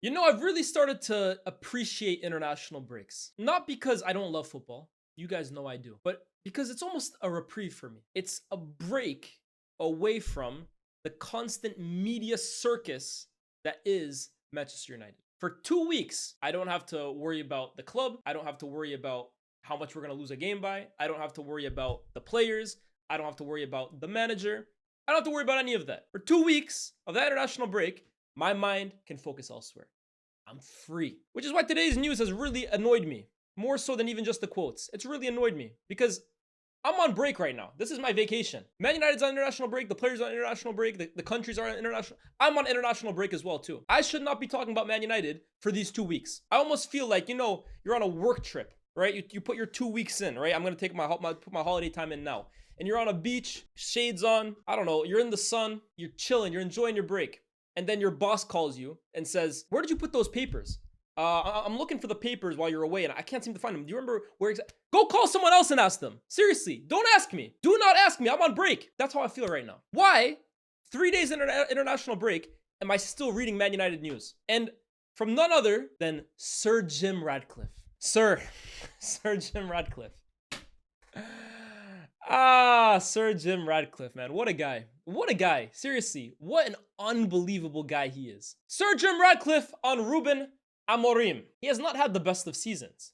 You know, I've really started to appreciate international breaks. Not because I don't love football. You guys know I do. But because it's almost a reprieve for me. It's a break away from the constant media circus that is Manchester United. For 2 weeks, I don't have to worry about the club. I don't have to worry about how much we're going to lose a game by. I don't have to worry about the players. I don't have to worry about the manager. I don't have to worry about any of that. For 2 weeks of that international break, my mind can focus elsewhere. I'm free. Which is why today's news has really annoyed me. More so than even just the quotes. It's really annoyed me because I'm on break right now. This is my vacation. Man United's on international break. The players are on international break. The countries are on international. I'm on international break as well too. I should not be talking about Man United for these 2 weeks. I almost feel like, you're on a work trip, right? You put your 2 weeks in, right? I'm going to take put my holiday time in now. And you're on a beach, shades on. I don't know. You're in the sun. You're chilling. You're enjoying your break. And then your boss calls you and says, where did you put those papers? I'm looking for the papers while you're away and I can't seem to find them. Do you remember where exactly? Go call someone else and ask them. Seriously, don't ask me. Do not ask me. I'm on break. That's how I feel right now. Why? 3 days international break, am I still reading Man United news? And from none other than Sir Jim Ratcliffe. Sir Jim Ratcliffe. Sir Jim Ratcliffe, man. What a guy. What a guy. Seriously, what an unbelievable guy he is. Sir Jim Ratcliffe on Ruben Amorim. He has not had the best of seasons.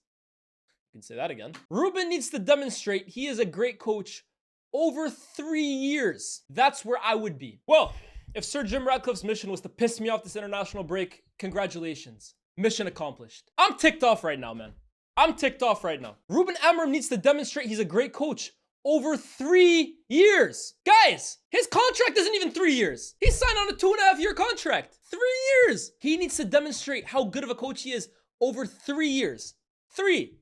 You can say that again. Ruben needs to demonstrate he is a great coach over 3 years. That's where I would be. Well, if Sir Jim Ratcliffe's mission was to piss me off this international break, congratulations. Mission accomplished. I'm ticked off right now, man. I'm ticked off right now. Ruben Amorim needs to demonstrate he's a great coach over 3 years. Guys, his contract isn't even 3 years. He signed on a 2.5-year contract. 3 years. He needs to demonstrate how good of a coach he is over 3 years. 3.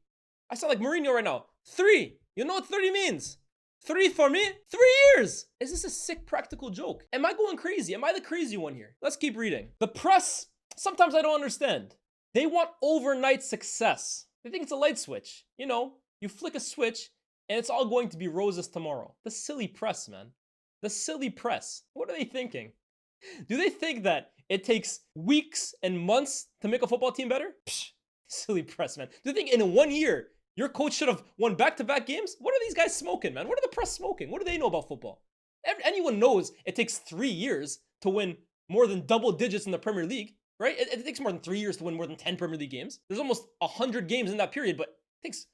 I sound like Mourinho right now. 3. You know what 30 means? 3 for me? 3 years. Is this a sick practical joke? Am I going crazy? Am I the crazy one here? Let's keep reading. The press, sometimes I don't understand. They want overnight success. They think it's a light switch. You flick a switch and it's all going to be roses tomorrow. The silly press, man. The silly press. What are they thinking? Do they think that it takes weeks and months to make a football team better? Psh, silly press, man. Do you think in 1 year, your coach should have won back-to-back games? What are these guys smoking, man? What are the press smoking? What do they know about football? Anyone knows it takes 3 years to win more than double digits in the Premier League, right? It takes more than 3 years to win more than 10 Premier League games. There's almost 100 games in that period, but it takes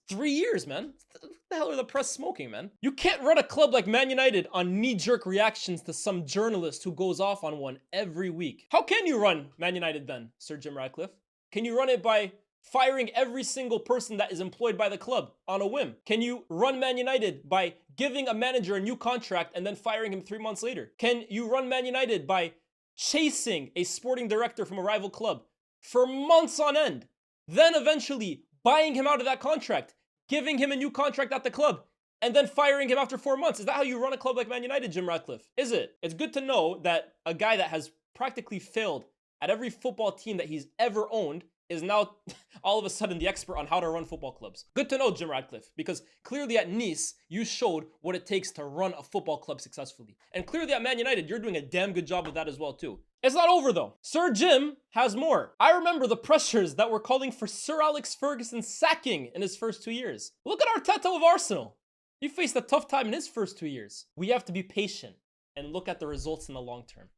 3 years, man. What the hell are the press smoking, man? You can't run a club like Man United on knee-jerk reactions to some journalist who goes off on one every week. How can you run Man United then, Sir Jim Ratcliffe? Can you run it by firing every single person that is employed by the club on a whim? Can you run Man United by giving a manager a new contract and then firing him 3 months later? Can you run Man United by chasing a sporting director from a rival club for months on end, then eventually buying him out of that contract, giving him a new contract at the club, and then firing him after 4 months? Is that how you run a club like Man United, Jim Ratcliffe? Is it? It's good to know that a guy that has practically failed at every football team that he's ever owned is now all of a sudden the expert on how to run football clubs. Good to know, Jim Ratcliffe, because clearly at Nice, you showed what it takes to run a football club successfully. And clearly at Man United, you're doing a damn good job of that as well too. It's not over though. Sir Jim has more. I remember the pressures that were calling for Sir Alex Ferguson's sacking in his first 2 years. Look at Arteta of Arsenal. He faced a tough time in his first 2 years. We have to be patient and look at the results in the long term.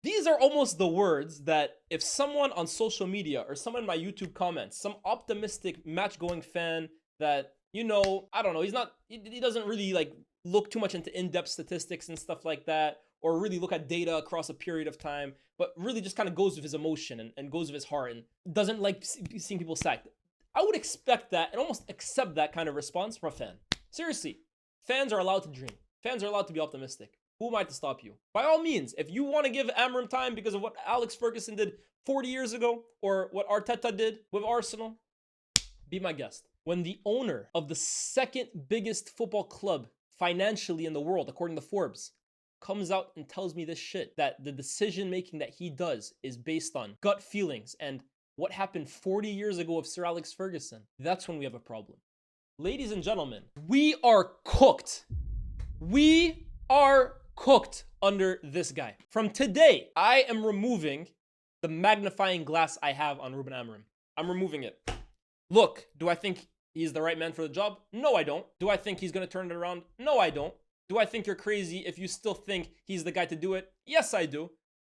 These are almost the words that if someone on social media or someone in my YouTube comments, some optimistic match-going fan that, I don't know, he doesn't really look too much into in-depth statistics and stuff like that, or really look at data across a period of time, but really just kind of goes with his emotion and goes with his heart and doesn't like seeing people sacked. I would expect that and almost accept that kind of response from a fan. Seriously, fans are allowed to dream. Fans are allowed to be optimistic. Who am I to stop you? By all means, if you want to give Amorim time because of what Alex Ferguson did 40 years ago or what Arteta did with Arsenal, be my guest. When the owner of the second biggest football club financially in the world, according to Forbes, comes out and tells me this shit, that the decision making that he does is based on gut feelings and what happened 40 years ago with Sir Alex Ferguson, that's when we have a problem. Ladies and gentlemen, we are cooked. We are cooked under this guy. From today, I am removing the magnifying glass I have on Ruben Amorim. I'm removing it. Look, do I think he's the right man for the job? No, I don't. Do I think he's going to turn it around? No, I don't. Do I think you're crazy if you still think he's the guy to do it? Yes, I do.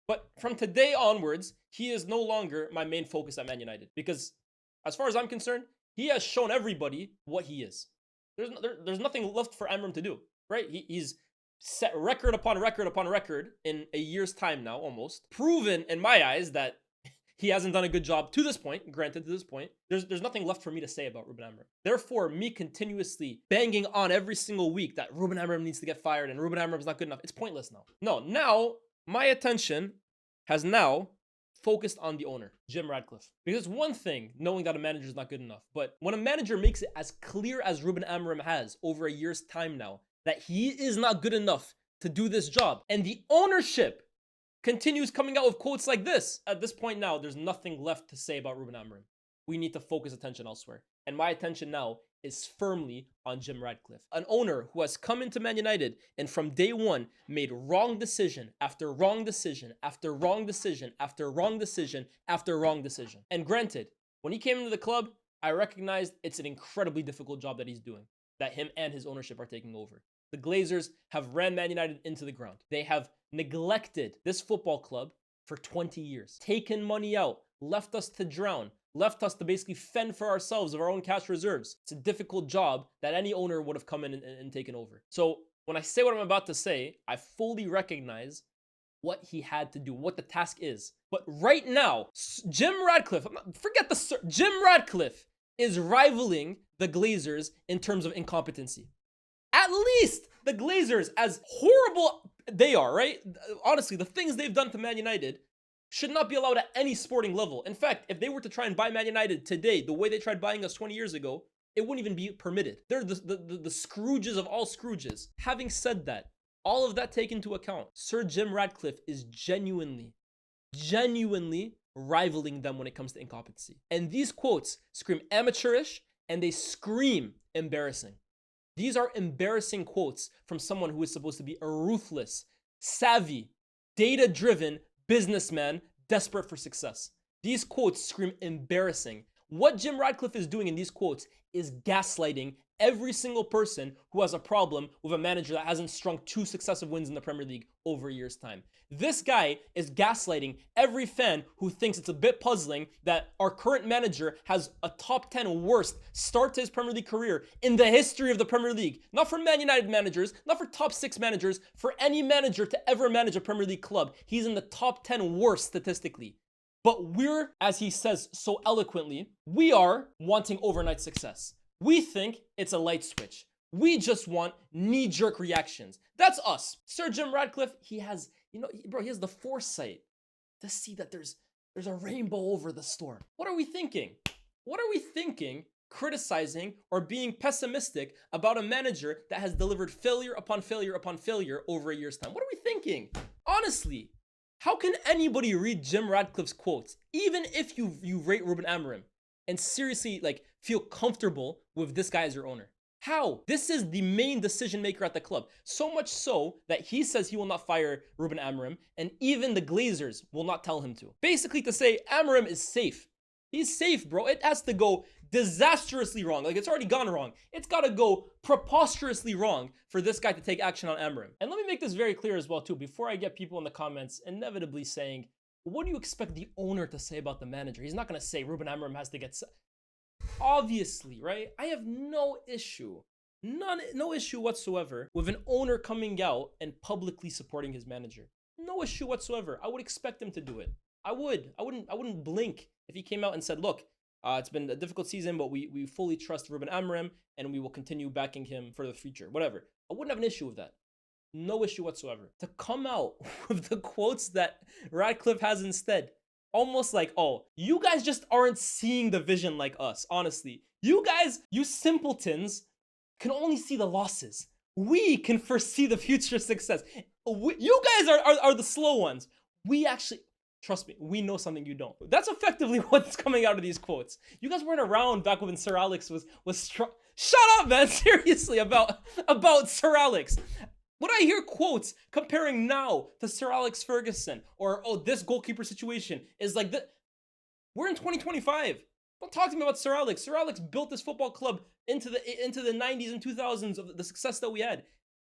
But from today onwards, he is no longer my main focus at Man United. Because as far as I'm concerned, he has shown everybody what he is. There's nothing left for Amorim to do, right? He's set record upon record upon record in a year's time now, almost. Proven in my eyes that he hasn't done a good job to this point. Granted, to this point, there's nothing left for me to say about Ruben Amorim. Therefore, me continuously banging on every single week that Ruben Amorim needs to get fired and Ruben Amorim's not good enough, it's pointless now. No, now my attention has now focused on the owner, Jim Ratcliffe. Because it's one thing knowing that a manager is not good enough, but when a manager makes it as clear as Ruben Amorim has over a year's time now that he is not good enough to do this job, and the ownership continues coming out with quotes like this, at this point now, there's nothing left to say about Ruben Amorim. We need to focus attention elsewhere. And my attention now is firmly on Jim Ratcliffe, an owner who has come into Man United and from day one made wrong decision after wrong decision after wrong decision after wrong decision after wrong decision. And granted, when he came into the club, I recognized it's an incredibly difficult job that he's doing, that him and his ownership are taking over. The Glazers have ran Man United into the ground. They have neglected this football club for 20 years, taken money out, left us to drown, left us to basically fend for ourselves of our own cash reserves. It's a difficult job that any owner would have come in and taken over. So when I say what I'm about to say, I fully recognize what he had to do, what the task is. But right now, Jim Ratcliffe is rivaling the Glazers in terms of incompetency. At least the Glazers, as horrible they are, right? Honestly, the things they've done to Man United should not be allowed at any sporting level. In fact, if they were to try and buy Man United today, the way they tried buying us 20 years ago, it wouldn't even be permitted. They're the Scrooges of all Scrooges. Having said that, all of that taken into account, Sir Jim Ratcliffe is genuinely rivaling them when it comes to incompetency. And these quotes scream amateurish and they scream embarrassing. These are embarrassing quotes from someone who is supposed to be a ruthless, savvy, data-driven businessman desperate for success. These quotes scream embarrassing. What Jim Ratcliffe is doing in these quotes is gaslighting every single person who has a problem with a manager that hasn't strung 2 successive wins in the Premier League over a year's time. This guy is gaslighting every fan who thinks it's a bit puzzling that our current manager has a top 10 worst start to his Premier League career in the history of the Premier League. Not for Man United managers, not for top 6 managers, for any manager to ever manage a Premier League club. He's in the top 10 worst statistically. But we're, as he says so eloquently, we are wanting overnight success. We think it's a light switch. We just want knee-jerk reactions. That's us. Sir Jim Ratcliffe, he has, he has the foresight to see that there's a rainbow over the storm. What are we thinking? What are we thinking criticizing or being pessimistic about a manager that has delivered failure upon failure upon failure over a year's time? What are we thinking? Honestly, how can anybody read Jim Ratcliffe's quotes, even if you rate Ruben Amorim, and seriously feel comfortable with this guy as your owner? How? This is the main decision maker at the club. So much so that he says he will not fire Ruben Amorim, and even the Glazers will not tell him to. Basically to say Amorim is safe. He's safe, bro. It has to go disastrously wrong. It's already gone wrong. It's got to go preposterously wrong for this guy to take action on Amorim. And let me make this very clear as well too, before I get people in the comments inevitably saying, what do you expect the owner to say about the manager? He's not going to say Ruben Amorim has to get... Obviously, right? I have no issue, no issue whatsoever with an owner coming out and publicly supporting his manager. No issue whatsoever. I would expect him to do it. I wouldn't blink if he came out and said, look, it's been a difficult season, but we fully trust Ruben Amorim and we will continue backing him for the future. Whatever. I wouldn't have an issue with that. No issue whatsoever. To come out with the quotes that Ratcliffe has instead, almost like, oh, you guys just aren't seeing the vision like us, honestly. You guys, you simpletons, can only see the losses. We can foresee the future success. You guys are the slow ones. We actually, trust me, we know something you don't. That's effectively what's coming out of these quotes. You guys weren't around back when Sir Alex was strong. Shut up, man, seriously, about Sir Alex. When I hear quotes comparing now to Sir Alex Ferguson or, oh, this goalkeeper situation is like that. We're in 2025. Don't talk to me about Sir Alex. Sir Alex built this football club into the 90s and 2000s of the success that we had.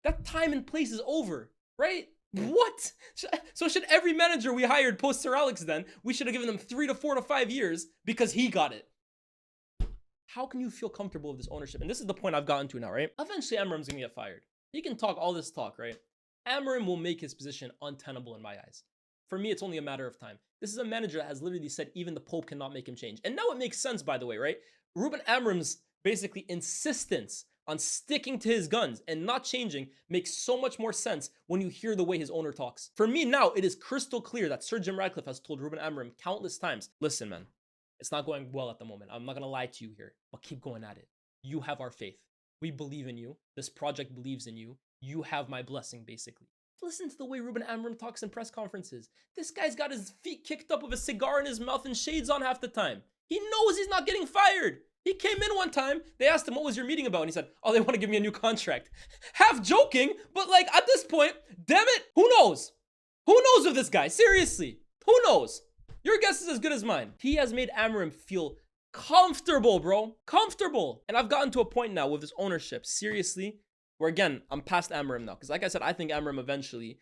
That time and place is over, right? What? So should every manager we hired post Sir Alex then, we should have given them 3 to 4 to 5 years because he got it. How can you feel comfortable with this ownership? And this is the point I've gotten to now, right? Eventually Amorim's gonna get fired. He can talk all this talk, right? Amorim will make his position untenable in my eyes. For me, it's only a matter of time. This is a manager that has literally said even the Pope cannot make him change. And now it makes sense, by the way, right? Ruben Amorim's basically insistence on sticking to his guns and not changing makes so much more sense when you hear the way his owner talks. For me now, it is crystal clear that Sir Jim Ratcliffe has told Ruben Amorim countless times, listen, man, it's not going well at the moment. I'm not going to lie to you here, but keep going at it. You have our faith. We believe in you. This project believes in you. You have my blessing, basically. Listen to the way Ruben Amorim talks in press conferences. This guy's got his feet kicked up with a cigar in his mouth and shades on half the time. He knows he's not getting fired. He came in one time, they asked him, what was your meeting about? And he said, oh, they want to give me a new contract. Half joking, but like at this point, damn it, who knows? Who knows of this guy? Seriously, who knows? Your guess is as good as mine. He has made Amorim feel comfortable, bro. Comfortable. And I've gotten to a point now with his ownership, seriously, where again, I'm past Amorim now. Because like I said, I think Amorim eventually,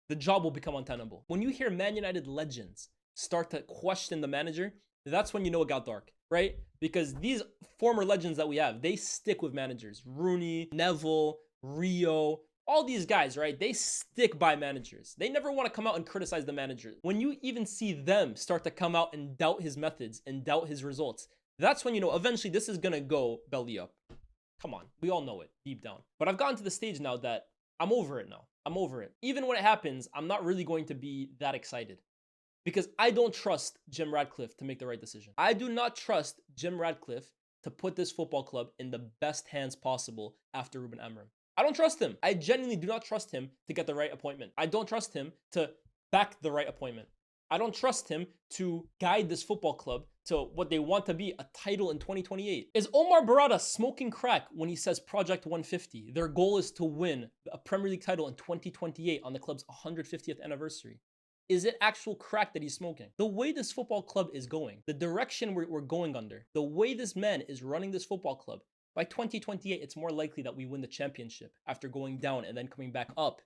the job will become untenable. When you hear Man United legends start to question the manager, that's when you know it got dark, right? Because these former legends that we have, they stick with managers. Rooney, Neville, Rio, all these guys, right? They stick by managers. They never want to come out and criticize the manager. When you even see them start to come out and doubt his methods and doubt his results, that's when you know eventually this is going to go belly up. Come on, we all know it deep down. But I've gotten to the stage now that I'm over it now. I'm over it. Even when it happens, I'm not really going to be that excited. Because I don't trust Jim Ratcliffe to make the right decision. I do not trust Jim Ratcliffe to put this football club in the best hands possible after Ruben Amorim. I don't trust him. I genuinely do not trust him to get the right appointment. I don't trust him to back the right appointment. I don't trust him to guide this football club to what they want to be, a title in 2028. Is Omar Barada smoking crack when he says Project 150? Their goal is to win a Premier League title in 2028 on the club's 150th anniversary. Is it actual crack that he's smoking? The way this football club is going, the direction we're going under, the way this man is running this football club, by 2028, it's more likely that we win the championship after going down and then coming back up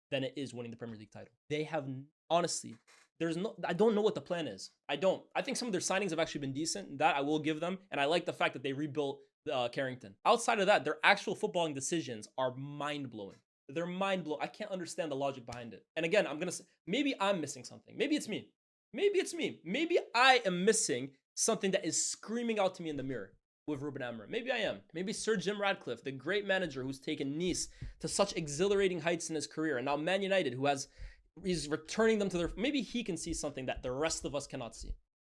than it is winning the Premier League title. They have, honestly, I don't know what the plan is. I don't. I think some of their signings have actually been decent. That I will give them. And I like the fact that they rebuilt Carrington. Outside of that, their actual footballing decisions are mind-blowing. They're mind-blowing. I can't understand the logic behind it. And again, I'm going to say, maybe I'm missing something. Maybe it's me. Maybe it's me. Maybe I am missing something that is screaming out to me in the mirror with Ruben Amorim. Maybe I am. Maybe Sir Jim Ratcliffe, the great manager who's taken Nice to such exhilarating heights in his career, and now Man United, he's returning them to their... Maybe he can see something that the rest of us cannot see.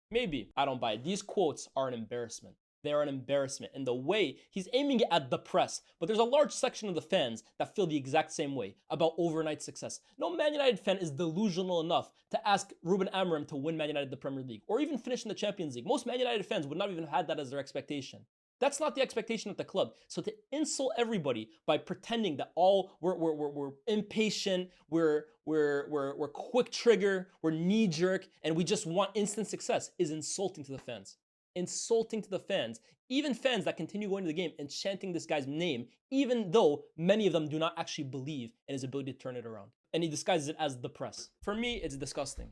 Maybe. I don't buy it. These quotes are an embarrassment. They are an embarrassment in the way he's aiming it at the press. But there's a large section of the fans that feel the exact same way about overnight success. No Man United fan is delusional enough to ask Ruben Amorim to win Man United the Premier League or even finish in the Champions League. Most Man United fans would not even have had that as their expectation. That's not the expectation of the club. So to insult everybody by pretending that we're impatient, we're quick trigger, we're knee jerk, and we just want instant success is insulting to the fans. Insulting to the fans, even fans that continue going to the game and chanting this guy's name, even though many of them do not actually believe in his ability to turn it around. And he disguises it as the press. For me, it's disgusting.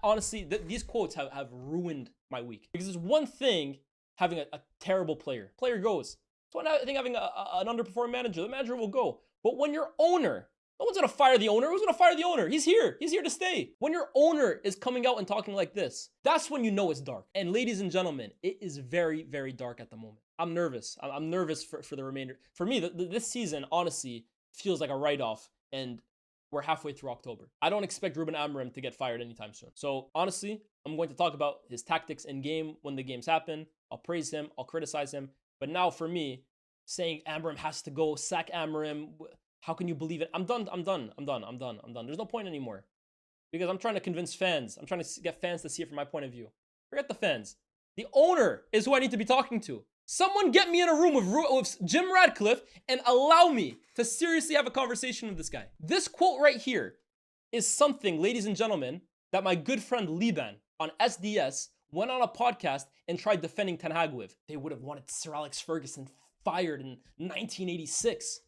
Honestly, these quotes have ruined my week. Because it's one thing having a terrible player. Player goes. It's one thing having an underperforming manager. The manager will go. But when your owner, no one's going to fire the owner. Who's going to fire the owner? He's here. He's here to stay. When your owner is coming out and talking like this, that's when you know it's dark. And ladies and gentlemen, it is very, very dark at the moment. I'm nervous. I'm nervous for the remainder. For me, this season, honestly, feels like a write-off. And we're halfway through October. I don't expect Ruben Amorim to get fired anytime soon. So honestly, I'm going to talk about his tactics in game when the games happen. I'll praise him. I'll criticize him. But now for me, saying Amorim has to go, sack Amorim... How can you believe it? I'm done. There's no point anymore. Because I'm trying to convince fans. I'm trying to get fans to see it from my point of view. Forget the fans. The owner is who I need to be talking to. Someone get me in a room with Jim Ratcliffe and allow me to seriously have a conversation with this guy. This quote right here is something, ladies and gentlemen, that my good friend Liban on SDS went on a podcast and tried defending Ten Hag with. They would have wanted Sir Alex Ferguson fired in 1986.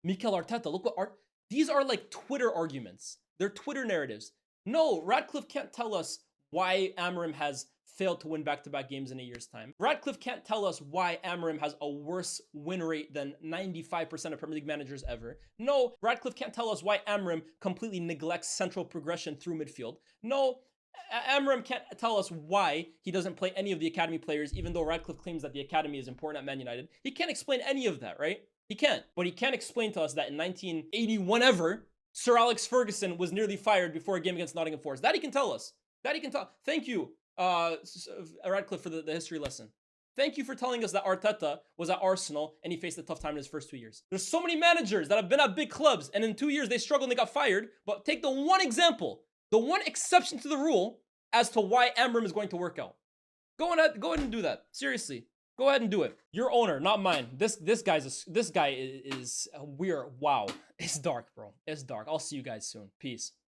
Mikel Arteta, look what these are like Twitter arguments. They're Twitter narratives. No, Ratcliffe can't tell us why Amorim has failed to win back-to-back games in a year's time. Ratcliffe can't tell us why Amorim has a worse win rate than 95% of Premier League managers ever. No, Ratcliffe can't tell us why Amorim completely neglects central progression through midfield. No, Amorim can't tell us why he doesn't play any of the academy players, even though Ratcliffe claims that the academy is important at Man United. He can't explain any of that, right? He can't. But he can't explain to us that in 1980, whenever, Sir Alex Ferguson was nearly fired before a game against Nottingham Forest. That he can tell us. That he can tell. Thank you, Radcliffe, for the history lesson. Thank you for telling us that Arteta was at Arsenal and he faced a tough time in his first 2 years. There's so many managers that have been at big clubs and in 2 years they struggled and they got fired. But take the one example, the one exception to the rule as to why Amorim is going to work out. Go ahead and do that. Seriously. Go ahead and do it. Your owner, not mine. This guy is weird. Wow. It's dark, bro. It's dark. I'll see you guys soon. Peace.